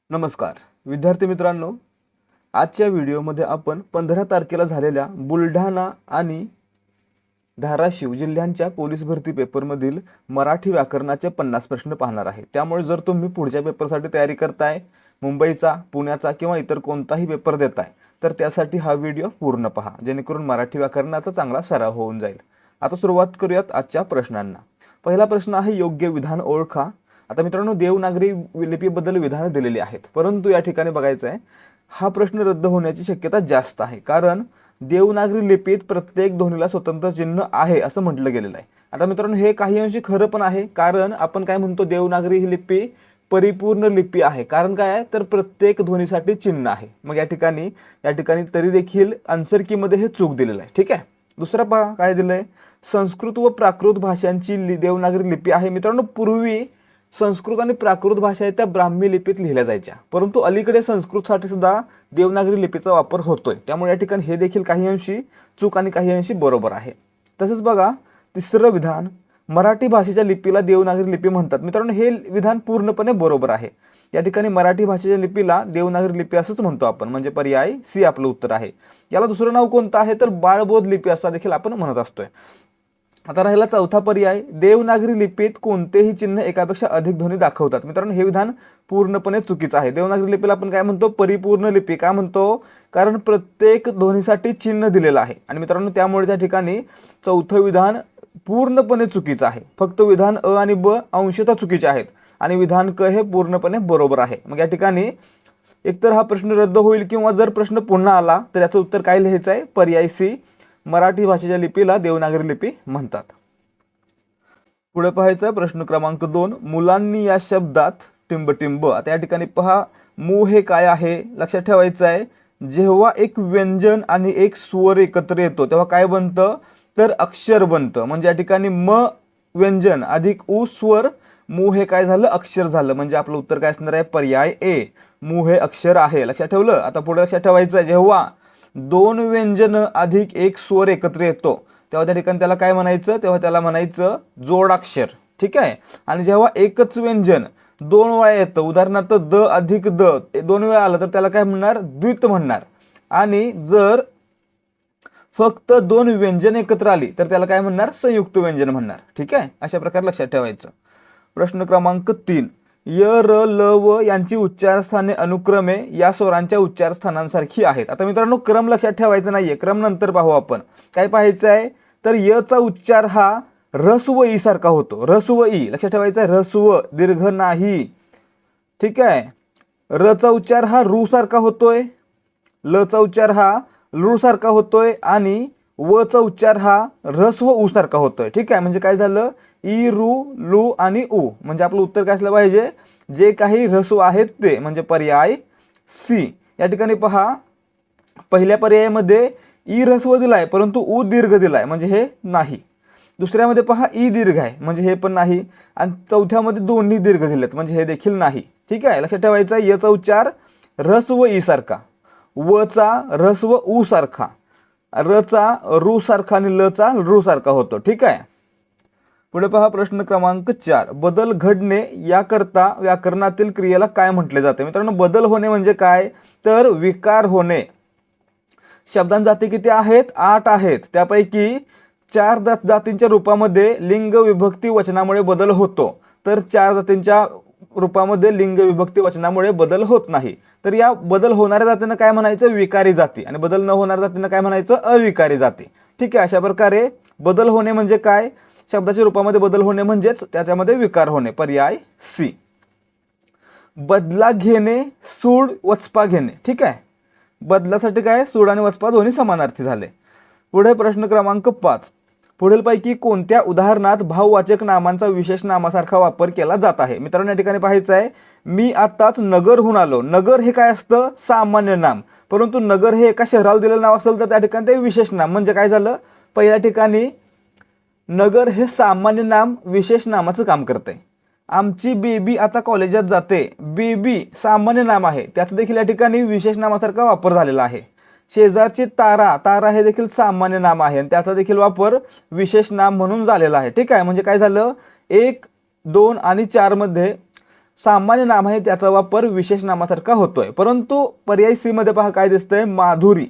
नमस्कार विद्यार्थी मित्रांनो, आजच्या व्हिडिओमध्ये आपण 15 तारखेला झालेल्या बुलढाणा आणि धाराशिव जिल्ह्यांच्या पोलीस भरती पेपरमधील मराठी व्याकरणाचे 50 प्रश्न पाहणार आहे। त्यामुळे जर तुम्ही पुढच्या पेपरसाठी तयारी करताय, मुंबईचा, पुण्याचा किंवा इतर कोणताही पेपर देताय, तर त्यासाठी हा व्हिडिओ पूर्ण पहा, जेणेकरून मराठी व्याकरणाचा चांगला सराव होऊन जाईल। आता सुरुवात करूयात आजच्या प्रश्नांना। पहिला प्रश्न आहे, योग्य विधान ओळखा। आता मित्रांनो, देवनागरी लिपीबद्दल विधान दिलेली आहेत, परंतु या ठिकाणी बघायचं आहे, हा प्रश्न रद्द होण्याची शक्यता जास्त आहे, कारण देवनागरी लिपीत प्रत्येक ध्वनीला स्वतंत्र चिन्ह आहे असं म्हटलं गेलेलं आहे। आता मित्रांनो, हे काही अंशी खरं पण आहे, कारण आपण काय म्हणतो, देवनागरी ही लिपी परिपूर्ण लिपी आहे। कारण काय आहे, तर प्रत्येक ध्वनीसाठी चिन्ह आहे। मग या ठिकाणी तरी देखील आन्सर की मध्ये हे चूक दिलेलं आहे। ठीक आहे, दुसरा पहा काय दिलंय, संस्कृत व प्राकृत भाषांची देवनागरी लिपी आहे। मित्रांनो, पूर्वी संस्कृत आणि प्राकृत भाषा आहेत त्या ब्राह्मी लिपीत लिहिल्या जायच्या, परंतु अलीकडे संस्कृतसाठी सुद्धा देवनागरी लिपीचा वापर होतोय। त्यामुळे या ठिकाणी हे देखील काही अंशी चूक आणि काही अंशी बरोबर आहे। तसेच बघा, तिसरं विधान, मराठी भाषेच्या लिपीला देवनागरी लिपी म्हणतात। मित्रांनो, हे विधान पूर्णपणे बरोबर आहे। या ठिकाणी मराठी भाषेच्या लिपीला देवनागरी लिपी असंच म्हणतो आपण, म्हणजे पर्याय सी आपलं उत्तर आहे। याला दुसरं नाव कोणतं आहे, तर बाळबोध लिपी असं देखील आपण म्हणत असतोय। आता राहिला चौथा पर्याय, देवनागरी लिपीत कोणतेही चिन्ह एकापेक्षा अधिक ध्वनी दाखवतात। मित्रांनो, हे विधान पूर्णपणे चुकीचं आहे। देवनागरी लिपीला आपण काय म्हणतो, परिपूर्ण लिपी का म्हणतो, कारण प्रत्येक ध्वनीसाठी चिन्ह दिलेलं आहे। आणि मित्रांनो, त्यामुळे त्या ठिकाणी चौथं विधान पूर्णपणे चुकीचं आहे। फक्त विधान अ आणि ब अंशतः चुकीचे आहेत आणि विधान क हे पूर्णपणे बरोबर आहे। मग या ठिकाणी एकतर हा प्रश्न रद्द होईल, किंवा जर प्रश्न पुन्हा आला तर याचं उत्तर काय लिहायचं आहे, पर्याय सी, मराठी भाषेच्या लिपीला देवनागरी लिपी म्हणतात। पुढे पाहायचं प्रश्न क्रमांक 2, मुलांनी या शब्दात टिंबटिंब। आता या ठिकाणी पहा, मू हे काय आहे, लक्षात ठेवायचं आहे, जेव्हा एक व्यंजन आणि एक स्वर एकत्र येतो तेव्हा काय बनतं, तर अक्षर बनतं। म्हणजे या ठिकाणी म व्यंजन अधिक उ स्वर, मू हे काय झालं, अक्षर झालं। म्हणजे आपलं उत्तर काय असणार आहे, पर्याय ए, मू हे अक्षर आहे। लक्षात ठेवलं। आता पुढे लक्षात ठेवायचं आहे, जेव्हा दोन व्यंजन अधिक एक स्वर एकत्र येतो तेव्हा त्या ठिकाणी त्याला काय म्हणायचं, तेव्हा त्याला म्हणायचं जोडाक्षर। ठीक आहे, आणि जेव्हा एकच व्यंजन दोन वेळा येतं, उदाहरणार्थ द अधिक द दोन वेळा आलं तर त्याला काय म्हणणार, द्वित म्हणणार। आणि जर फक्त दोन व्यंजन एकत्र आली तर त्याला काय म्हणणार, संयुक्त व्यंजन म्हणणार। ठीक आहे, अशा प्रकारे लक्षात ठेवायचं। प्रश्न क्रमांक 3, य, र, ल, व यांची उच्चारस्थाने अनुक्रमे या स्वरांच्या उच्चारस्थानांसारखी आहेत। आता मित्रांनो, क्रम लक्षात ठेवायचा नाहीये, क्रम नंतर पाहू आपण। काय पाहायचं आहे, तर य चा उच्चार हा रस्व ई सारखा होतो। रस्व ई लक्षात ठेवायचा आहे, रस्व दीर्घ नाही। ठीक आहे, र चा उच्चार हा रू सारखा होतोय, ल चा उच्चार हा लू सारखा होतोय, आणि व चा उच्चार हा रस्व उ सारखा होतोय। ठीक आहे, म्हणजे काय झालं, ई, रू, लू आणि उ। म्हणजे आपलं उत्तर काय असलं पाहिजे, जे काही ऱ्हस्व आहेत ते, म्हणजे पर्याय सी। या ठिकाणी पहा, पहिल्या पर्यायामध्ये ई ऱ्हस्व दिलाय परंतु उ दीर्घ दिलाय, म्हणजे हे नाही। दुसऱ्यामध्ये पहा, ई दीर्घ आहे, म्हणजे हे पण नाही। आणि चौथ्यामध्ये दोन्ही दीर्घ दिलेत, म्हणजे हे देखील नाही। ठीक आहे, लक्षात ठेवायचं, य चा उच्चार ऱ्हस्व ई सारखा, व चा ऱ्हस्व उ सारखा, र चा रू सारखा आणि ल चा रू सारखा होतो। ठीक आहे, पुढे पहा प्रश्न क्रमांक 4, बदल घडणे याकरता व्याकरणातील क्रियेला काय म्हटले जाते। मित्रांनो, बदल होणे म्हणजे काय, तर विकार होणे। शब्दांजाती किती आहेत, 8 आहेत, त्यापैकी 4 जातींच्या रूपामध्ये लिंग विभक्ती वचनामुळे बदल होतो, तर 4 जातींच्या रूपामध्ये लिंग विभक्ती वचनामुळे बदल होत नाही। तर या बदल होणाऱ्या जातींना काय म्हणायचं, विकारी जाती, आणि बदल न होणाऱ्या जातींना काय म्हणायचं, अविकारी जाती। ठीक आहे, अशा प्रकारे बदल होणे म्हणजे काय, शब्दाच्या रूपामध्ये बदल होणे म्हणजेच त्याच्यामध्ये विकार होणे, पर्याय सी। बदला घेणे, सूड, वचपा घेणे। ठीक आहे, बदलासाठी काय, सूड आणि वचपा दोन्ही समानार्थी झाले। पुढे प्रश्न क्रमांक 5, पुढीलपैकी कोणत्या उदाहरणात भाववाचक नामांचा विशेष नामासारखा वापर केला जात आहे। मित्रांनो, या ठिकाणी पाहायचं आहे, मी आताच नगरहून आलो। नगर हे काय असतं, सामान्य नाम, परंतु नगर हे एका शहराला दिलेलं नाव असेल तर त्या ठिकाणी ते विशेष नाम। म्हणजे काय झालं, पहिल्या ठिकाणी नगर हे सामान्य नाम विशेष नामाचं काम करते। आमची बेबी आता कॉलेजात जाते, बेबी सामान्य नाम आहे, त्याचं देखील या ठिकाणी विशेष नामासारखा वापर झालेला आहे। शेजारची तारा, तारा हे देखील सामान्य नाम आहे आणि त्याचा देखील वापर विशेष नाम म्हणून झालेला आहे। ठीक आहे, म्हणजे काय झालं, 1, 2 आणि 4 मध्ये सामान्य नाम आहे त्याचा वापर विशेष नामासारखा होतोय। परंतु पर्याय सी मध्ये पहा काय दिसतंय, माधुरी।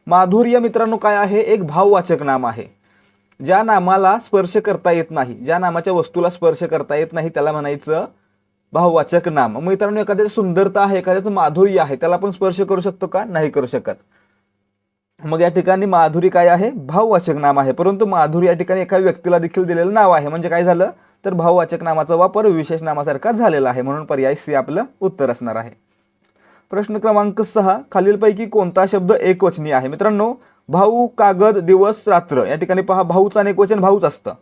माधुरी या मित्रांनो काय आहे, एक भाववाचक नाम आहे। ज्या नामाला स्पर्श करता येत नाही, ज्या नामाच्या वस्तूला स्पर्श करता येत नाही त्याला म्हणायचं भाववाचक नाम। मित्रांनो एखाद्याची सुंदरता आहे, एखाद्याचं माधुर्य आहे, त्याला आपण स्पर्श करू शकतो का, नाही करू शकत। मग या ठिकाणी माधुरी काय आहे, भाववाचक नाम आहे। परंतु माधुरी या ठिकाणी एका व्यक्तीला देखील दिलेलं नाव आहे, म्हणजे काय झालं तर भाववाचक नामाचा वापर विशेष नामासारखा झालेला आहे, म्हणून पर्याय सी आपलं उत्तर असणार आहे। प्रश्न क्रमांक 6, खालीलपैकी कोणता शब्द एकवचनी आहे। मित्रांनो भाऊ, कागद, दिवस, रात्र या ठिकाणी पहा भाऊचं अनेकवचन भाऊच असतं,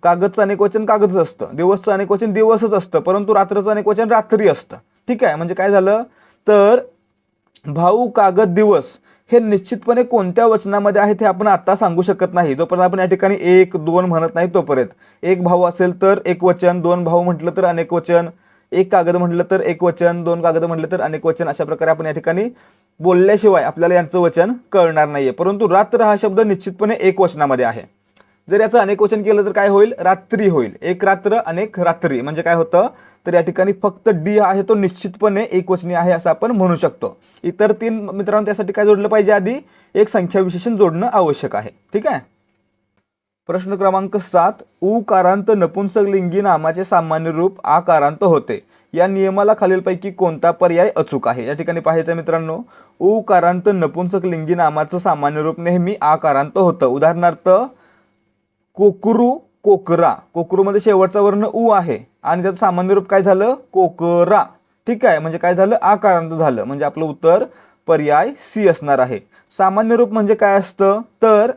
कागदचं अनेकवचन कागदच असतं, दिवसचं अनेकवचन दिवसच असतं, परंतु रात्रचं अनेकवचन रात्री असतं। ठीक आहे, म्हणजे काय झालं तर भाऊ, कागद, दिवस हे निश्चितपणे कोणत्या वचनामध्ये आहेत हे आपण आता सांगू शकत नाही, जोपर्यंत आपण या ठिकाणी 1 2 म्हणत नाही तोपर्यंत। एक भाऊ असेल तर एक वचन, दोन भाऊ म्हटलं तर अनेक वचन, एक कागद म्हटलं तर एक वचन, दोन कागद म्हटलं तर अनेक वचन, अशा प्रकारे आपण या ठिकाणी बोलल्याशिवाय आपल्याला यांचं वचन कळणार नाहीये। परंतु रात्र हा शब्द निश्चितपणे एक वचनामध्ये आहे। जर याचं अनेक वचन केलं तर काय होईल, रात्री होईल। एक रात्र अनेक रात्री, म्हणजे काय होतं तर या ठिकाणी फक्त डी आहे तो निश्चितपणे एकवचनी आहे असं आपण म्हणू शकतो। इतर 3 मित्रांनो त्यासाठी काय जोडलं पाहिजे, आधी एक संख्या विशेषण जोडणं आवश्यक आहे। ठीक आहे। प्रश्न क्रमांक 7, उकारांत नपुंसकलिंगी नामाचे सामान्य रूप आकारांत होते, या नियमाला खालीलपैकी कोणता पर्याय अचूक आहे। या ठिकाणी पाहायचं मित्रांनो, उकारांत नपुंसकलिंगी नामाचं सामान्य रूप नेहमी आकारांत होतं। उदाहरणार्थ कोकरू, कोकरा, कोकरू मध्ये शेवटचा वर्ण उ आहे आणि त्याचं सामान्य रूप काय झालं, कोकरा। ठीक आहे, म्हणजे काय झालं, आकारांत झालं, म्हणजे आपलं उत्तर पर्याय सी असणार आहे। सामान्य रूप म्हणजे काय असतं तर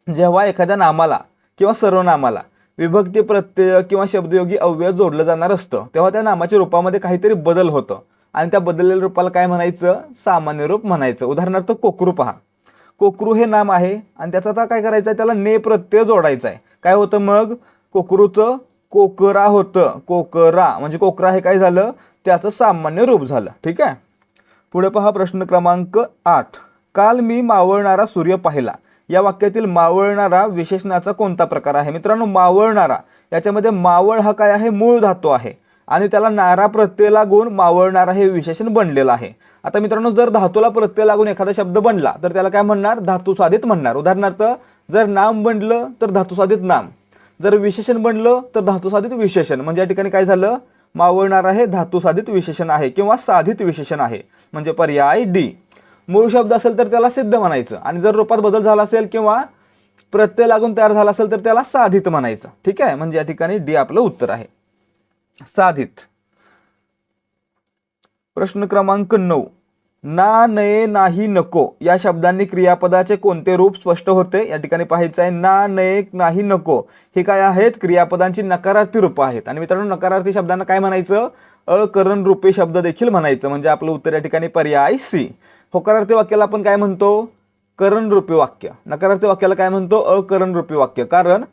जेव्हा एखाद्या नामाला किंवा सर्वनामाला विभक्ती प्रत्यय किंवा शब्दयोगी अव्यय जोडलं जाणार असतं तेव्हा त्या नामाच्या रूपामध्ये काहीतरी बदल होतो आणि त्या बदललेल्या रूपाला काय म्हणायचं, सामान्य रूप म्हणायचं। उदाहरणार्थ कोकरू पहा, कोकरू हे नाम आहे आणि त्याचा आता काय करायचं आहे, त्याला ने प्रत्यय जोडायचा आहे। काय होतं मग, कोकरूचं कोकरा होतं, कोकरा म्हणजे कोकरा हे काय झालं, त्याचं सामान्य रूप झालं। ठीक आहे, पुढे पहा प्रश्न क्रमांक 8, काल मी मावळणारा सूर्य पाहिला, या वाक्यातील मावळणारा विशेषणाचा कोणता प्रकार आहे। मित्रांनो मावळणारा याच्यामध्ये मावळ हा काय आहे, मूळ धातू आहे आणि त्याला नारा प्रत्यय लागून मावळणारा हे विशेषण बनलेलं आहे। आता मित्रांनो जर धातूला प्रत्यय लागून एखादा शब्द बनला तर त्याला काय म्हणणार, धातुसाधित म्हणणार। उदाहरणार्थ जर नाम बनलं तर धातुसाधित नाम, जर विशेषण बनलं तर धातुसाधित विशेषण, म्हणजे या ठिकाणी काय झालं, मावळणारा हे धातुसाधित विशेषण आहे किंवा साधित विशेषण आहे, म्हणजे पर्याय डी। मूळ शब्द असेल तर त्याला सिद्ध म्हणायचं आणि जर रूपात बदल झाला असेल किंवा प्रत्यय लागून तयार झाला असेल तर त्याला साधित म्हणायचं। ठीक आहे, म्हणजे या ठिकाणी डी आपलं उत्तर आहे, साधित। प्रश्न क्रमांक 9, ना, नये, नाही, नको या शब्दांनी क्रियापदाचे कोणते रूप स्पष्ट होते। या ठिकाणी पाहायचं आहे, ना, नये, नाही, नको हे काय आहेत, क्रियापदांची नकारार्थी रूप आहेत आणि मित्रांनो नकारार्थी शब्दांना काय म्हणायचं, अकरण रूपी शब्द देखील म्हणायचं, म्हणजे आपलं उत्तर या ठिकाणी पर्याय सी। होकारार्थी वाक्याला आपण काय म्हणतो, करण रूपी वाक्य। नकारार्थी वाक्याला काय म्हणतो, अकरण रूपी वाक्य, कारण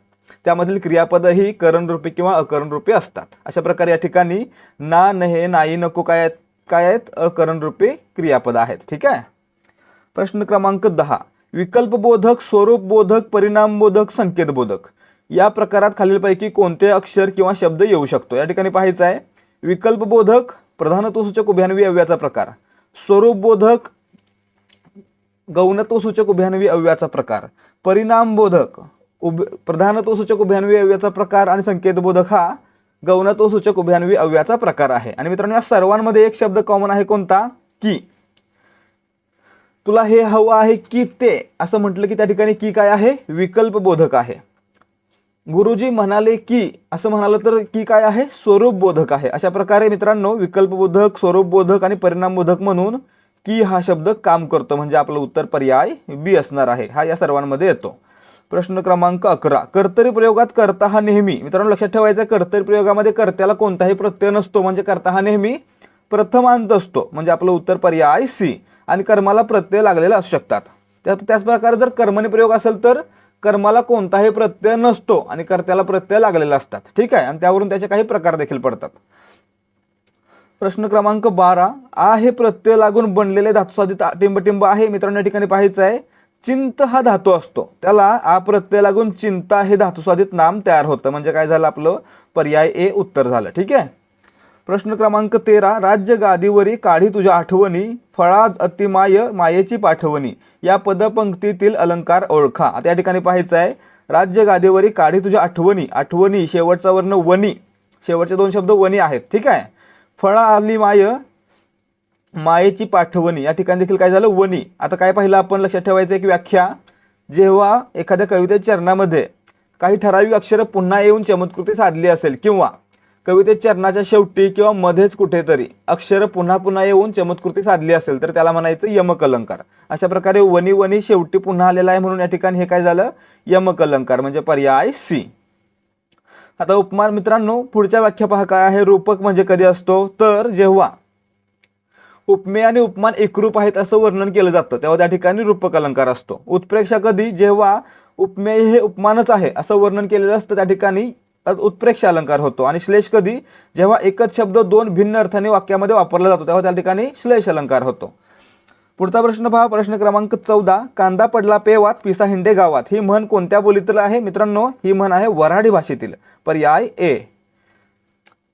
त्यामधील क्रियापद ही करण रूपी किंवा अकरण रूपी असतात। अशा प्रकारे या ठिकाणी ना, नये, नाही, नको काय आहेत, अकरण रूपी क्रियापद आहेत। ठीक आहे। प्रश्न क्रमांक 10, विकल्पबोधक, स्वरूपबोधक, परिणामबोधक, संकेतबोधक या प्रकारात खालीलपैकी कोणते अक्षर किंवा शब्द येऊ शकतो। या ठिकाणी पाहायचं आहे, विकल्पबोधक प्रधानत्वसूचक उभयान्वी अव्ययाचा प्रकार, स्वरूपबोधक गौणत्वसूचक उभयान्वी अव्ययाचा प्रकार, परिणामबोधक प्रधानत्वसूचक उभयान्वी अव्ययाचा प्रकार आणि संकेतबोधक हा गौणत्वसूचक उभयान्वी अव्ययाचा प्रकार आहे। आणि मित्रांनो या सर्वांमध्ये एक शब्द कॉमन आहे, कोणता, की। तुला हे हवं आहे की ते असं म्हटलं की त्या ठिकाणी की काय आहे, विकल्पबोधक आहे। गुरुजी म्हणाले की असं म्हणालं तर की काय आहे, स्वरूपबोधक आहे। अशा प्रकारे मित्रांनो विकल्पबोधक, स्वरूपबोधक आणि परिणामबोधक म्हणून की हा शब्द काम करतो, म्हणजे आपलं उत्तर पर्याय बी असणार आहे, हा या सर्वांमध्ये येतो। प्रश्न क्रमांक 11, कर्तरी प्रयोगात कर्ता हा नेहमी, मित्रांनो लक्षात ठेवायचं कर्तरी प्रयोगामध्ये कर्त्याला कोणताही प्रत्यय नसतो, म्हणजे कर्ता हा नेहमी प्रथमांत असतो, म्हणजे आपलं उत्तर पर्याय सी। आणि कर्माला प्रत्यय लागलेले असू शकतात। त्याच प्रकारे जर कर्मणी प्रयोग असेल तर कर्माला कोणताही प्रत्यय नसतो आणि कर्त्याला प्रत्यय लागलेले असतात। ठीक आहे, आणि त्यावरून त्याचे काही प्रकार देखील पडतात। प्रश्न क्रमांक 12, आ हे प्रत्यय लागून बनलेले धातुसाधित टिंबटिंब आहे। मित्रांनो या ठिकाणी पाहायचं आहे, चिंत हा धातू असतो त्याला आ प्रत्यय लागून चिंता हे धातुसाधित नाम तयार होतं, म्हणजे काय झालं, आपलं पर्याय ए उत्तर झालं। ठीक आहे। प्रश्न क्रमांक 13, राज्य गादीवरी काढी तुझ्या आठवणी, फळाज अतिमाय मायेची पाठवणी, या पदपंक्तीतील अलंकार ओळखा. आता या ठिकाणी पाहायचं आहे, राज्य गादीवरी काढी तुझ्या आठवणी, आठवणी शेवटचा वर्ण वनी, शेवटचे दोन शब्द वनी आहेत. ठीक आहे. फळा आली माय मायेची पाठवणी, या ठिकाणी देखील काय झालं, वनी. आता काय पाहिलं आपण, लक्षात ठेवायचं आहे की व्याख्या, जेव्हा एखाद्या कवितेच्या चरणामध्ये काही ठराविक अक्षर पुन्हा येऊन चमत्कृती साधली असेल किंवा कवितेच्या चरणाच्या शेवटी किंवा मध्येच कुठेतरी अक्षर पुन्हा पुन्हा येऊन चमत्कृती साधली असेल तर त्याला म्हणायचं यमक अलंकार. अशा प्रकारे वनी वनी शेवटी पुन्हा आलेला आहे म्हणून या ठिकाणी हे काय झालं, यमक अलंकार म्हणजे पर्याय सी. आता उपमान मित्रांनो, पुढच्या व्याख्या पहा काय आहे. रूपक म्हणजे कधी असतो, तर जेव्हा उपमेय आणि उपमान एकरूप आहेत असं वर्णन केलं जातं तेव्हा त्या ठिकाणी रूपक अलंकार असतो. उत्प्रेक्षा कधी, जेव्हा उपमेय हे उपमानच आहे असं वर्णन केलेलं असतं त्या ठिकाणी उत्प्रेक्ष अलंकार होतो. आणि श्लेष कधी, जेव्हा एकच शब्द दोन भिन्न अर्थाने वाक्यामध्ये वापरला जातो तेव्हा त्या ठिकाणी श्लेष अलंकार होतो. पुढचा प्रश्न पहा, प्रश्न क्रमांक 14, कांदा पडला पेवात पिसा हिंडे गावात, ही म्हण कोणत्या बोलीतील आहे मित्रांनो, ही म्हण आहे वऱ्हाडी भाषेतील, पर्याय ए.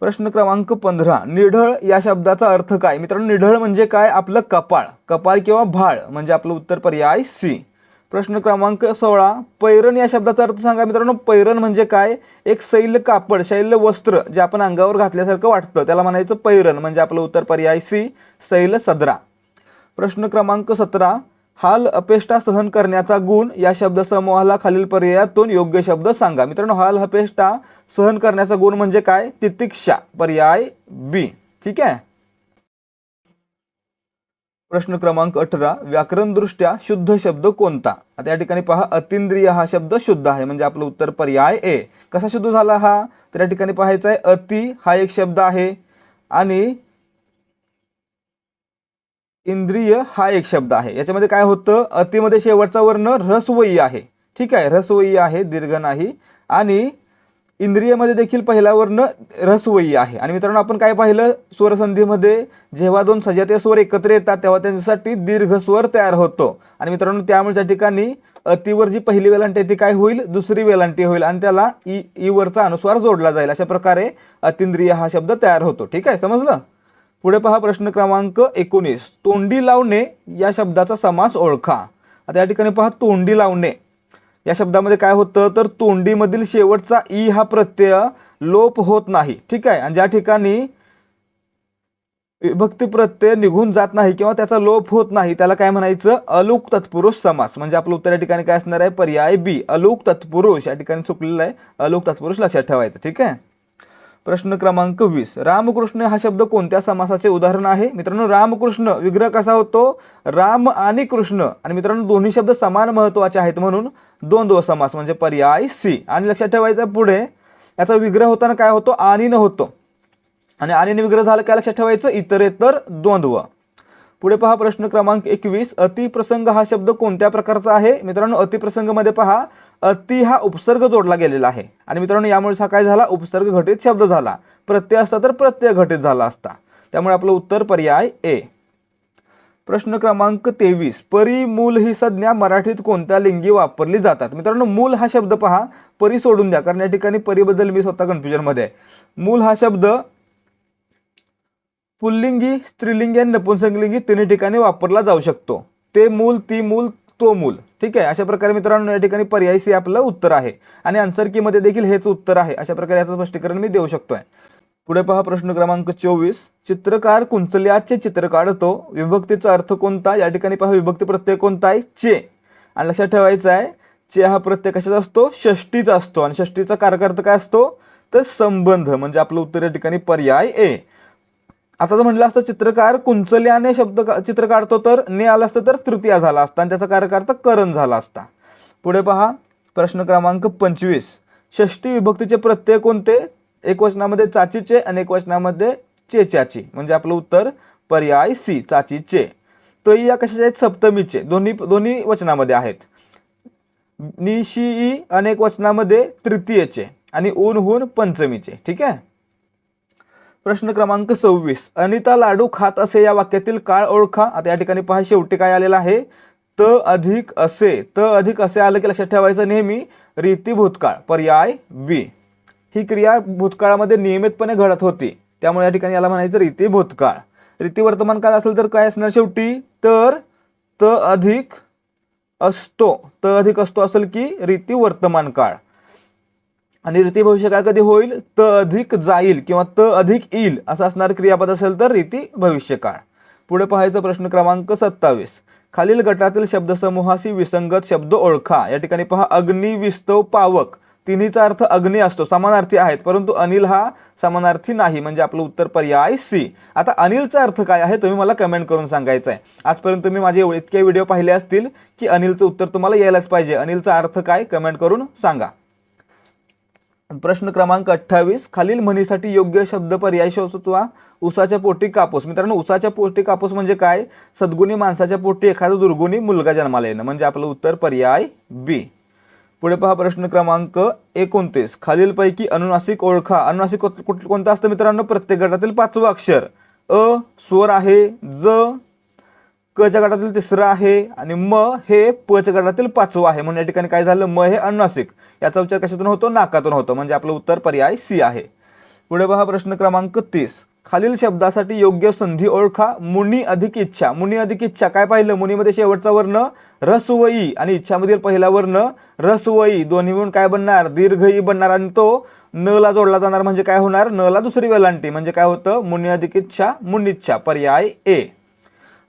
प्रश्न क्रमांक 15, निढळ या शब्दाचा अर्थ काय मित्रांनो, निढळ म्हणजे काय, आपलं कपाळ, कपाळ किंवा भाळ म्हणजे आपलं उत्तर पर्याय सी. प्रश्न क्रमांक 16, पैरण या शब्दाचा अर्थ सांगा मित्रांनो. पैरण म्हणजे काय, एक शैल कापड, शैल वस्त्र जे आपण अंगावर घातल्यासारखं वाटतं त्याला म्हणायचं पैरण म्हणजे आपलं उत्तर पर्याय सी, शैल सदरा. प्रश्न क्रमांक 17, हाल अपेष्टा सहन करण्याचा गुण या शब्द समूहाला खालील पर्यायातून योग्य शब्द सांगा. मित्रांनो, हाल अपेष्टा सहन करण्याचा गुण म्हणजे काय, तितिक्षा, पर्याय बी. ठीक आहे. प्रश्न क्रमांक 18, व्याकरणदृष्ट्या शुद्ध शब्द कोणता. आता या ठिकाणी पहा, अतींद्रिय हा शब्द शुद्ध आहे म्हणजे आपलं उत्तर पर्याय ए. कसा शुद्ध झाला हा, तर या ठिकाणी पाहायचं आहे, अति हा एक शब्द आहे आणि इंद्रिय हा एक शब्द आहे. याच्यामध्ये काय होतं, अतिमध्ये शेवटचा वर्ण ऱ्हस्वई आहे. ठीक आहे, ऱ्हस्वई आहे, दीर्घ नाही. आणि इंद्रियमध्ये देखील पहिला वर्ण ऱ्हस्वई आहे. आणि मित्रांनो, आपण काय पाहिलं, स्वरसंधीमध्ये जेव्हा दोन सजातीय स्वर एकत्र येतात तेव्हा त्यांच्यासाठी दीर्घ स्वर तयार होतो. आणि मित्रांनो, त्यामुळे त्या ठिकाणी अतिवर जी पहिली वेलांटी ती काय होईल, दुसरी वेलांटी होईल आणि त्याला ई वरचा अनुस्वार जोडला जाईल. अशा प्रकारे अतींद्रिय हा शब्द तयार होतो. ठीक आहे, समजलं. पुढे पहा, प्रश्न क्रमांक 19, तोंडी लावणे या शब्दाचा समास ओळखा. आता या ठिकाणी पहा, तोंडी लावणे या शब्दामध्ये काय होतं, तर तोंडीमधील शेवटचा ई हा प्रत्यय लोप होत नाही. ठीक आहे. आणि ज्या ठिकाणी विभक्ती प्रत्यय निघून जात नाही किंवा त्याचा लोप होत नाही त्याला काय म्हणायचं, अलुक तत्पुरुष समास म्हणजे आपलं उत्तर या ठिकाणी काय असणार आहे, पर्याय बी, अलुक तत्पुरुष. या ठिकाणी चुकलेलं आहे, अलुक तत्पुरुष लक्षात ठेवायचं. ठीक आहे. प्रश्न क्रमांक 20, रामकृष्ण हा शब्द कोणत्या समासाचे उदाहरण आहे मित्रांनो. रामकृष्ण विग्रह कसा होतो, राम आणि कृष्ण. आणि मित्रांनो, दोन्ही शब्द समान महत्वाचे आहेत म्हणून द्वंद्व समास म्हणजे पर्याय सी. आणि लक्षात ठेवायचं, पुढे याचा विग्रह होताना काय होतो, आणि न होतो. आणि आणि विग्रह झाला काय लक्षात ठेवायचं, इतरेतर द्वंद्व. पुढे पहा, प्रश्न क्रमांक 21, अतिप्रसंग हा शब्द कोणत्या प्रकारचा आहे मित्रांनो. अतिप्रसंग मध्ये पहा, अति हा उपसर्ग जोडला गेलेला आहे. आणि मित्रांनो, यामुळे हा काय झाला, उपसर्ग घटित शब्द झाला. प्रत्यय असता तर प्रत्यय घटित झाला असता. त्यामुळे आपलं उत्तर पर्याय ए. प्रश्न क्रमांक 23, परी मूल ही संज्ञा मराठीत कोणत्या लिंगी वापरली जातात मित्रांनो. मूल हा शब्द पहा, परी सोडून द्या कारण या ठिकाणी परीबद्दल मी स्वतः कन्फ्युजन मध्ये आहे. मूल हा शब्द पुल्लिंगी, स्त्रीलिंगी आणि नपुंसकलिंगी तिन्ही ठिकाणी वापरला जाऊ शकतो. ते मूल, ती मूल, तो मूल. ठीक आहे. अशा प्रकारे मित्रांनो, या ठिकाणी पर्याय सी आपलं उत्तर आहे. आणि आन्सर की मध्ये देखील हेच उत्तर आहे. अशा प्रकारे याचं स्पष्टीकरण मी देऊ शकतोय. पुढे पहा, प्रश्न क्रमांक 24, चित्रकार कुंचल्याचे चित्र काढतो, विभक्तीचा अर्थ कोणता. या ठिकाणी पहा, विभक्ती प्रत्यय कोणता आहे, चे. आणि लक्षात ठेवायचं आहे, चे हा प्रत्यय कशाचा असतो, षष्टीचा असतो. आणि षष्टीचा कारकार्थ काय असतो, तर संबंध म्हणजे आपलं उत्तर या ठिकाणी पर्याय ए. आता जर म्हटलं असतं चित्रकार कुंचल्याने चित्र काढतो तर ने आलं असतं तर तृतीया झाला असता आणि त्याचा कारकार्थ करण झाला असता. पुढे पहा, प्रश्न क्रमांक 25, षष्टी विभक्तीचे प्रत्यय कोणते. एक वचनामध्ये चाचीचे आणि एक वचनामध्ये चेच्याची म्हणजे आपलं उत्तर पर्याय सी, चाचीचे. तई या कशाचे आहेत, सप्तमीचे. दोन्ही वचनामध्ये आहेत. निशी अनेक वचनामध्ये तृतीयेचे आणि ऊन हून पंचमीचे. ठीक आहे. प्रश्न क्रमांक 26, अनिता लाडू खात असे या वाक्यातील काळ ओळखा. आता या ठिकाणी पहा, शेवटी काय आलेलं आहे, त अधिक असे. त अधिक असे आलं की लक्षात ठेवायचं नेहमी रीती भूतकाळ, पर्याय बी. ही क्रिया भूतकाळामध्ये नियमितपणे घडत होती त्यामुळे या ठिकाणी याला म्हणायचं रीती भूतकाळ. रीती वर्तमान काळ असेल तर काय असणार शेवटी, तर त अधिक असतो, त अधिक असतो असेल की रीती वर्तमान काळ. आणि रीती भविष्यकाळ कधी होईल, त अधिक जाईल किंवा त अधिक येईल असं असणार क्रियापद असेल तर रीती भविष्यकाळ. पुढे पाहायचं प्रश्न क्रमांक 27. खालील गटातील शब्दसमूहाशी विसंगत शब्द ओळखा. या ठिकाणी पहा, अग्नी, विस्तव, पावक तिन्हीचा अर्थ अग्नी असतो, समानार्थी आहेत, परंतु अनिल हा समानार्थी नाही, म्हणजे आपलं उत्तर पर्याय सी. आता अनिलचा अर्थ काय आहे तुम्ही मला कमेंट करून सांगायचं आहे. आजपर्यंत तुम्ही माझे इतके व्हिडिओ पाहिले असतील की अनिलचं उत्तर तुम्हाला यायलाच पाहिजे. अनिलचा अर्थ काय कमेंट करून सांगा. प्रश्न क्रमांक 28. खालील म्हणीसाठी योग्य शब्द पर्याय सुचवा. उसाच्या पोटी कापूस. मित्रांनो, उसाच्या पोटी कापूस म्हणजे काय, सद्गुणी माणसाच्या पोटी एखादा दुर्गुणी मुलगा जन्माला येणं, म्हणजे आपलं उत्तर पर्याय बी. पुढे पहा प्रश्न क्रमांक 29. खालीलपैकी अनुनासिक ओळखा. अनुनासिक कोणतं असतं मित्रांनो, प्रत्येक गटातील 5वं अक्षर. अ स्वर आहे, ज क च्या गटातील 3रं आहे आणि म हे प च्या गटातील 5वं आहे, म्हणून या ठिकाणी काय झालं, म हे अनुनासिक. याचा उच्चार कशातून होतो, नाकातून होतो, म्हणजे आपलं उत्तर पर्याय सी आहे. पुढे पहा प्रश्न क्रमांक 30. खालील शब्दासाठी योग्य संधी ओळखा. मुनी अधिक इच्छा. मुनी अधिक इच्छा काय पाहिलं, मुनीमध्ये शेवटचा वर्ण रस्वई आणि इच्छामधील पहिला वर्ण रस्वई, दोन्ही मिळून काय बनणार, दीर्घई बनणार आणि तो न ला जोडला जाणार, म्हणजे काय होणार, न ला दुसरी वेलांटी, म्हणजे काय होतं, मुनी अधिक इच्छा, मुनिच्छा, पर्याय ए.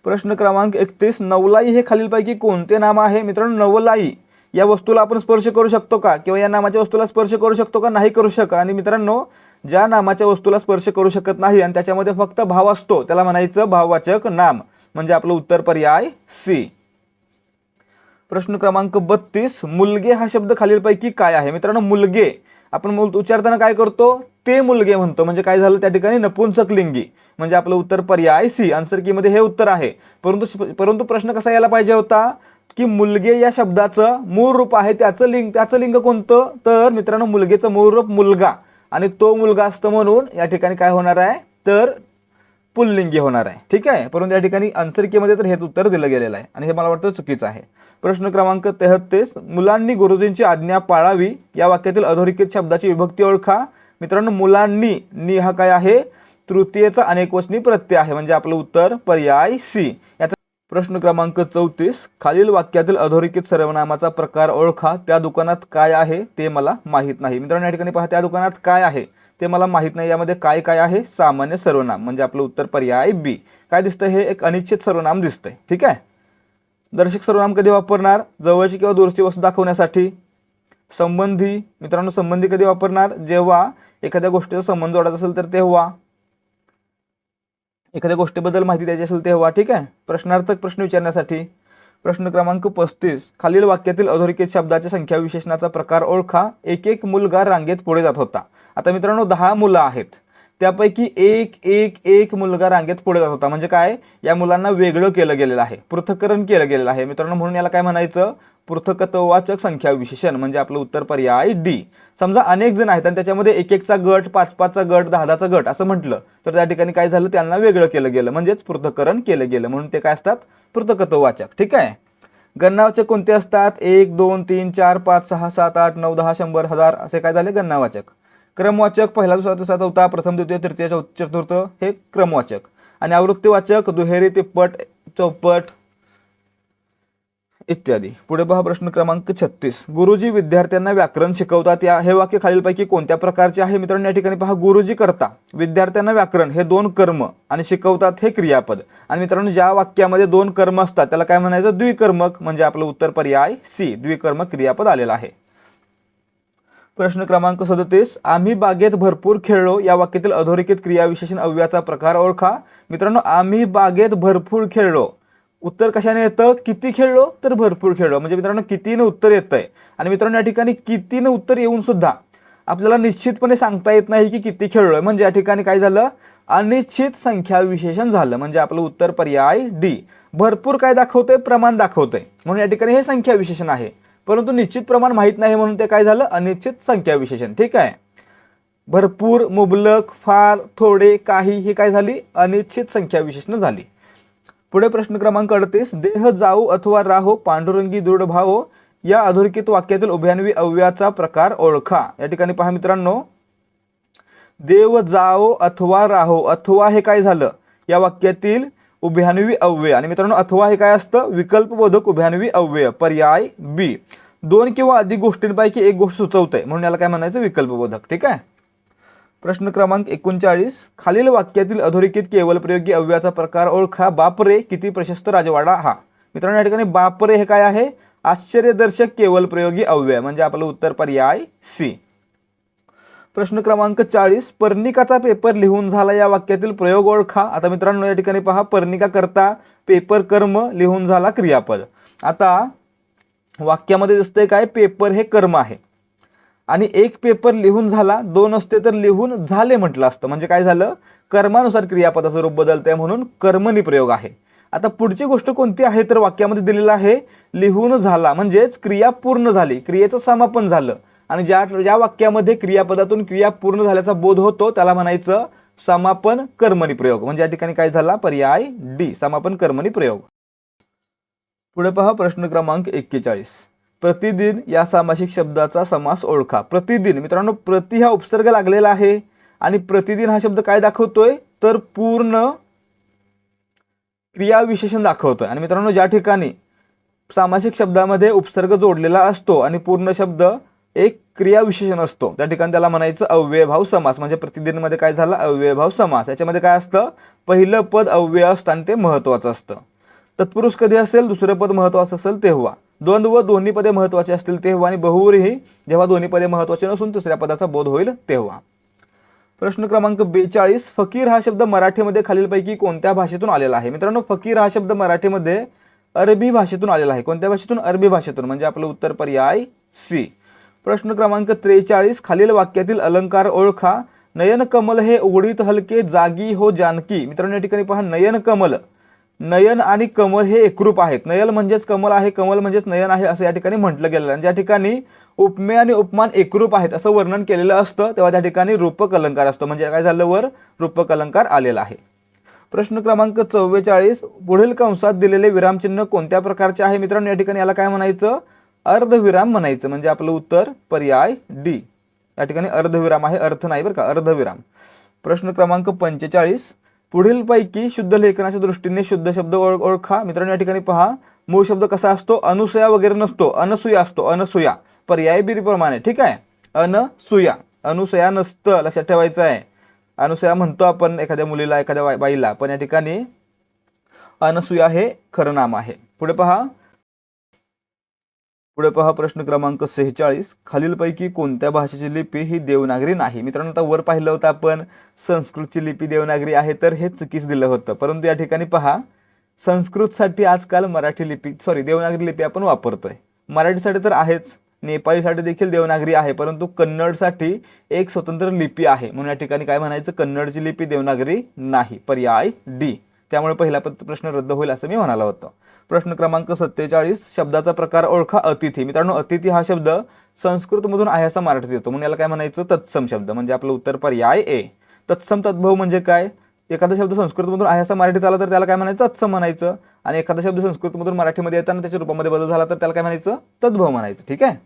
प्रश्न क्रमांक 31. नवलाई हे खालीलपैकी कोणते नाम आहे. मित्रांनो, नवलाई या वस्तूला आपण स्पर्श करू शकतो का, किंवा या नामाच्या वस्तूला स्पर्श करू शकतो का, नाही करू शकत. आणि मित्रांनो, ज्या नामाच्या वस्तूला स्पर्श करू शकत नाही आणि त्याच्यामध्ये फक्त भाव असतो त्याला म्हणायचं भाववाचक नाम, म्हणजे आपलं उत्तर पर्याय सी. प्रश्न क्रमांक 32. मुलगे हा शब्द खालीलपैकी काय आहे. मित्रांनो, मुलगे आपण उच्चारताना काय करतो, ते मुलगे म्हणतो, म्हणजे काय झालं त्या ठिकाणी नपुंसकलिंगी, म्हणजे आपलं उत्तर पर्याय सी. आन्सर की मध्ये हे उत्तर आहे. परंतु प्रश्न कसा यायला पाहिजे होता की मुलगे या शब्दाचं मूळ रूप आहे, त्याचं लिंग कोणतं, तर मित्रांनो मुलगेचं मूळ रूप मुलगा आणि तो मुलगा असतं, म्हणून या ठिकाणी काय होणार आहे, तर पुल्लिंगी होणार आहे. ठीक आहे, परंतु या ठिकाणी आन्सर की मध्ये तर हेच उत्तर दिलं गेलेलं आहे आणि हे मला वाटतं चुकीचं आहे. प्रश्न क्रमांक 33. मुलांनी गुरुजींची आज्ञा पाळावी. या वाक्यातील अधोरेखित शब्दाची विभक्ती ओळखा. मित्रांनो, मुलांनी, नी हा काय आहे, तृतीयेचा अनेकवचनी प्रत्यय आहे, म्हणजे आपलं उत्तर पर्याय सी. याचा प्रश्न क्रमांक 34. खालील वाक्यातील अधोरेखित सर्वनामाचा प्रकार ओळखा. त्या दुकानात काय आहे ते मला माहित नाही. मित्रांनो, या ठिकाणी पहा, त्या दुकानात काय आहे ते मला माहित नाही, यामध्ये काय काय आहे, सामान्य सर्वनाम, म्हणजे आपलं उत्तर पर्याय बी. काय दिसतंय, हे एक अनिश्चित सर्वनाम दिसतंय. ठीक आहे. दर्शक सर्वनाम कधी वापरणार, जवळची किंवा दूरची वस्तू दाखवण्यासाठी. संबंधी, मित्रांनो संबंधी कधी वापरणार, जेव्हा एखाद्या गोष्टीचा संबंध जोडायचा असेल तर तेव्हा, एखाद्या गोष्टीबद्दल माहिती द्यायची असेल तेव्हा. ठीक आहे. प्रश्नार्थक प्रश्न विचारण्यासाठी. प्रश्न क्रमांक 35. खालील वाक्यातील अधोरेखित शब्दाच्या संख्या विशेषणाचा प्रकार ओळखा. एक एक मुलगा रांगेत पुढे जात होता. आता मित्रांनो 10 मुलं आहेत, त्यापैकी एक मुलगा रांगेत पुढे जात होता, म्हणजे काय, या मुलांना वेगळं केलं गेलेलं आहे, पृथक्करण केलं गेलेलं आहे मित्रांनो, म्हणून याला काय म्हणायचं, पृथकत्ववाचक संख्या विशेषण, म्हणजे आपलं उत्तर पर्याय डी. समजा अनेक जण आहेत आणि त्याच्यामध्ये एक एकचा गट, 5-5चा गट, 10-10चा गट असं म्हटलं तर त्या ठिकाणी काय झालं, त्यांना वेगळं केलं गेलं, म्हणजेच पृथक्करण केलं गेलं, म्हणून ते काय असतात, पृथकत्ववाचक. ठीक आहे. गणनावाचक कोणते असतात, 1 2 3 4 5 6 7 8 9 10 100 1000 असे काय झाले गणनावाचक. क्रमवाचक पहिला दुसरा तिसरा चौथा प्रथम द्वितीय तृतीय चतुर्थ हे क्रमवाचक. आणि आवृत्तीवाचक दुहेरी तिप्पट चौपट इत्यादी. पुढे पहा प्रश्न क्रमांक 36. गुरुजी विद्यार्थ्यांना व्याकरण शिकवतात. हे वाक्य खालीलपैकी कोणत्या प्रकारचे आहे. मित्रांनो या ठिकाणी पहा, गुरुजी करता, विद्यार्थ्यांना व्याकरण हे 2 कर्म आणि शिकवतात हे क्रियापद. आणि मित्रांनो ज्या वाक्यामध्ये 2 कर्म असतात त्याला काय म्हणायचं, द्विकर्मक, म्हणजे आपलं उत्तर पर्याय सी, द्विकर्मक क्रियापद आलेलं आहे. प्रश्न क्रमांक 37. आम्ही बागेत भरपूर खेळलो. या वाक्यातील अधोरेखित क्रियाविशेषण अव्ययाचा प्रकार ओळखा. मित्रांनो आम्ही बागेत भरपूर खेळलो, उत्तर कशाने येतं, किती खेळलो, तर भरपूर खेळलो, म्हणजे मित्रांनो कितीने उत्तर येतंय. आणि मित्रांनो या ठिकाणी कितीने उत्तर येऊन सुद्धा आपल्याला निश्चितपणे सांगता येत नाही की किती खेळलोय, म्हणजे या ठिकाणी काय झालं, अनिश्चित संख्या विशेषण झालं, म्हणजे आपलं उत्तर पर्याय डी. भरपूर काय दाखवतंय, प्रमाण दाखवतंय, म्हणून या ठिकाणी हे संख्या विशेषण आहे, परंतु निश्चित प्रमाण माहित नाही म्हणून ते काय झालं, अनिश्चित संख्या विशेषण. ठीक आहे. भरपूर, मुबलक, फार, थोडे, काही ही काय झाली, अनिश्चित संख्या विशेषण झाली. पुढे प्रश्न क्रमांक 38. देह जाऊ अथवा राहो पांडुरंगी दृढ भावो. या अधोरेखित वाक्यातील उभयान्वी अव्ययाचा प्रकार ओळखा. या ठिकाणी पहा मित्रांनो, देव जाओ अथवा राहो, अथवा हे काय झालं या वाक्यातील उभयान्वी अव्यय, आणि मित्रांनो अथवा हे काय असतं विकल्पबोधक उभयान्वी अव्यय, पर्याय बी. दोन किंवा अधिक गोष्टींपैकी एक गोष्ट सुचवते म्हणून याला काय म्हणायचं विकल्पबोधक. ठीक आहे. प्रश्न क्रमांक 39, खालील वाक्यातील अधोरेखित केवल प्रयोगी अव्ययाचा प्रकार ओळखा. बापरे किती प्रशस्त राजवाडा हा. मित्रांनो या ठिकाणी बापरे हे काय आहे आश्चर्यदर्शक केवल प्रयोगी अव्यय, म्हणजे आपलं उत्तर पर्याय सी. प्रश्न क्रमांक 40, पर्णिकाचा पेपर लिहून झाला या वाक्यातील प्रयोग ओळखा. आता मित्रांनो या ठिकाणी पहा, पर्णिका करता, पेपर कर्म, लिहून झाला क्रियापद. आता वाक्यामध्ये दिसतंय काय पेपर हे कर्म आहे आणि एक पेपर लिहून झाला, दोन असते तर लिहून झाले म्हटलं असतं, म्हणजे काय झालं कर्मानुसार क्रियापदाचं रूप बदलतंय म्हणून कर्मणी प्रयोग आहे. आता पुढची गोष्ट कोणती आहे तर वाक्यामध्ये दिलेलं आहे लिहून झाला, म्हणजेच क्रिया पूर्ण झाली, क्रियेचं समापन झालं, आणि ज्या वाक्यामध्ये क्रियापदातून क्रिया पूर्ण झाल्याचा बोध होतो त्याला म्हणायचं समापन कर्मणी प्रयोग, म्हणजे या ठिकाणी काय झाला पर्याय डी समापन कर्मणी प्रयोग. पुढे पहा प्रश्न क्रमांक 41, प्रतिदिन या सामासिक शब्दाचा समास ओळखा. प्रतिदिन मित्रांनो प्रति हा उपसर्ग लागलेला आहे आणि प्रतिदिन हा शब्द काय दाखवतोय तर पूर्ण क्रियाविशेषण दाखवतोय. आणि मित्रांनो ज्या ठिकाणी सामासिक शब्दामध्ये उपसर्ग जोडलेला असतो आणि पूर्ण शब्द एक क्रियाविशेषण असतो त्या ठिकाणी त्याला म्हणायचं अव्ययभाव समास, म्हणजे प्रतिदिन मध्ये काय झाला अव्ययभाव समास. याच्यामध्ये काय असतं पहिलं पद अव्यय असतं आणि ते महत्त्वाचं असतं. तत्पुरुष कधी असेल दुसरं पद महत्त्वाचं असेल तेव्हा, द्वंद्व व दोन्ही पदे महत्त्वाची असतील तेव्हा, आणि बहुव्रीही जेव्हा दोन्ही पदे महत्त्वाची नसून तिसऱ्या पदाचा बोध होईल तेव्हा. प्रश्न क्रमांक 42, फकीर हा शब्द मराठीमध्ये खालीलपैकी कोणत्या भाषेतून आलेला आहे. मित्रांनो फकीर हा शब्द मराठीमध्ये अरबी भाषेतून आलेला आहे. कोणत्या भाषेतून अरबी भाषेतून, म्हणजे आपलं उत्तर पर्याय सी. प्रश्न क्रमांक 43, खालील वाक्यातील अलंकार ओळखा. नयन कमल हे उघडीत हलके जागी हो जानकी. मित्रांनो या ठिकाणी पहा नयन कमल, नयन आणि कमल हे एकरूप आहेत. नयन म्हणजेच कमल आहे, कमल म्हणजेच नयन आहे असं या ठिकाणी म्हटलं गेलेलं आहे. ज्या ठिकाणी उपमे आणि उपमान एकरूप आहेत असं वर्णन केलेलं असतं तेव्हा त्या ठिकाणी रूपक अलंकार असतो, म्हणजे काय झालं वर रूपक अलंकार आलेला आहे. प्रश्न क्रमांक 44, पुढील कंसात दिलेले विरामचिन्ह कोणत्या प्रकारचे आहे. मित्रांनो या ठिकाणी याला काय म्हणायचं अर्धविराम म्हणायचं, म्हणजे आपलं उत्तर पर्याय डी. या ठिकाणी अर्धविराम आहे, अर्थ नाही बरं का, अर्धविराम. प्रश्न क्रमांक 45, पुढील पैकी शुद्ध लेखनाच्या दृष्टीने शुद्ध शब्द ओळखा. मित्रांनो या ठिकाणी पहा मूळ शब्द कसा असतो अनुसया वगैरे नसतो, अनसुया असतो, अनसुया, पर्याय बी प्रमाणे. ठीक आहे अनसुया, अनुसया नसतं लक्षात ठेवायचं आहे. अनुसया म्हणतो आपण एखाद्या मुलीला एखाद्या बाईला, पण या ठिकाणी अनसुया हे खरं नाम आहे. पुढे पहा प्रश्न क्रमांक 46, खालीलपैकी कोणत्या भाषेची लिपी ही देवनागरी नाही. मित्रांनो आता वर पाहिलं होतं आपण संस्कृतची लिपी देवनागरी आहे तर हे चुकीच दिलं होतं, परंतु या ठिकाणी पहा संस्कृतसाठी आजकाल मराठी लिपी देवनागरी लिपी आपण वापरतोय. मराठीसाठी तर आहेच, नेपाळीसाठी देखील देवनागरी आहे, परंतु कन्नडसाठी एक स्वतंत्र लिपी आहे म्हणून या ठिकाणी काय म्हणायचं कन्नडची लिपी देवनागरी नाही, पर्याय डी. त्यामुळे पहिला प्रश्न रद्द होईल असं मी म्हणालो होतो. प्रश्न क्रमांक 47, शब्दाचा प्रकार ओळखा. अतिथी. मित्रांनो अतिथी हा शब्द संस्कृतमधून आहे असा मराठीत येतो म्हणून याला काय म्हणायचं तत्सम शब्द, म्हणजे आपलं उत्तर पर्याय ए. तत्सम तद्भव म्हणजे काय, एखादा शब्द संस्कृतमधून आहे असा मराठीत आला तर त्याला काय म्हणायचं तत्सम म्हणायचं, आणि एखादा शब्द संस्कृतमधून मराठीमध्ये येताना त्याच्या रूपामध्ये बदल झाला तर त्याला काय म्हणायचं तद्भव म्हणायचं. ठीक आहे.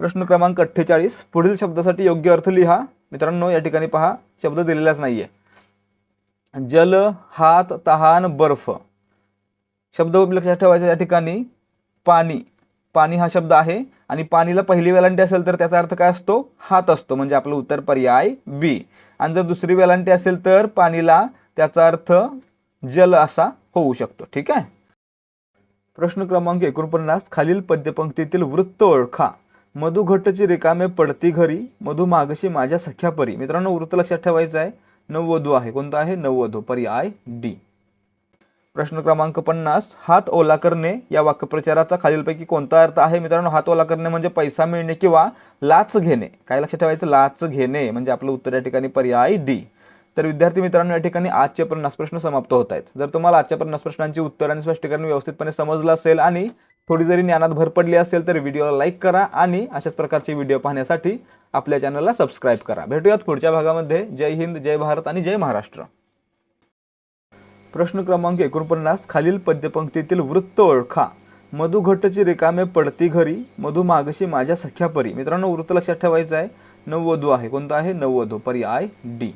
प्रश्न क्रमांक 48, पुढील शब्दासाठी योग्य अर्थ लिहा. मित्रांनो या ठिकाणी पहा शब्द दिलेलाच नाहीये. जल, हात, तहान, बर्फ. शब्द लक्षात ठेवायचा. या ठिकाणी पाणी, पाणी हा शब्द आहे आणि पाणीला पहिली वेलांटी असेल तर त्याचा अर्थ काय असतो हात असतो, म्हणजे आपलं उत्तर पर्याय बी. आणि जर दुसरी वेलांटी असेल तर पाणीला त्याचा अर्थ जल असा होऊ शकतो. ठीक आहे. प्रश्न क्रमांक 49, खालील पद्यपंक्तीतील वृत्त ओळखा. मधु घट्टची रिकामे पडती घरी, मधु मागशी माझ्या सख्या परी. मित्रांनो वृत्त लक्षात ठेवायचं आहे, नववधू आहे. कोणता आहे नववधू, पर्याय डी. प्रश्न क्रमांक 50, हात ओला करणे या वाक्यप्रचाराचा खालीलपैकी कोणता अर्थ आहे. मित्रांनो हात ओला करणे म्हणजे पैसा मिळणे किंवा लाच घेणे. काय लक्षात ठेवायचं लाच घेणे, म्हणजे आपलं उत्तर या ठिकाणी पर्याय डी. तर विद्यार्थी मित्रांनो या ठिकाणी आजचे 50 प्रश्न समाप्त होत आहेत. जर तुम्हाला आजच्या 50 प्रश्नांची उत्तर आणि स्पष्टीकरण व्यवस्थितपणे समजलं असेल आणि थोडी जरी ज्ञानात भर पडली असेल तर व्हिडिओला लाईक करा आणि अशाच प्रकारचे व्हिडिओ पाहण्यासाठी आपल्या चॅनलला सबस्क्राईब करा. भेटूयात पुढच्या भागामध्ये. जय हिंद, जय भारत आणि जय महाराष्ट्र. प्रश्न क्रमांक 49, खालील पद्यपंक्तीतील वृत्त ओळखा. मधु घट्टची रिकामे पडती घरी, मधु मागशी माझ्या सख्या परी. मित्रांनो वृत्त लक्षात ठेवायचं आहे, नववधू आहे. कोणता आहे? नववधू. पर्याय डी.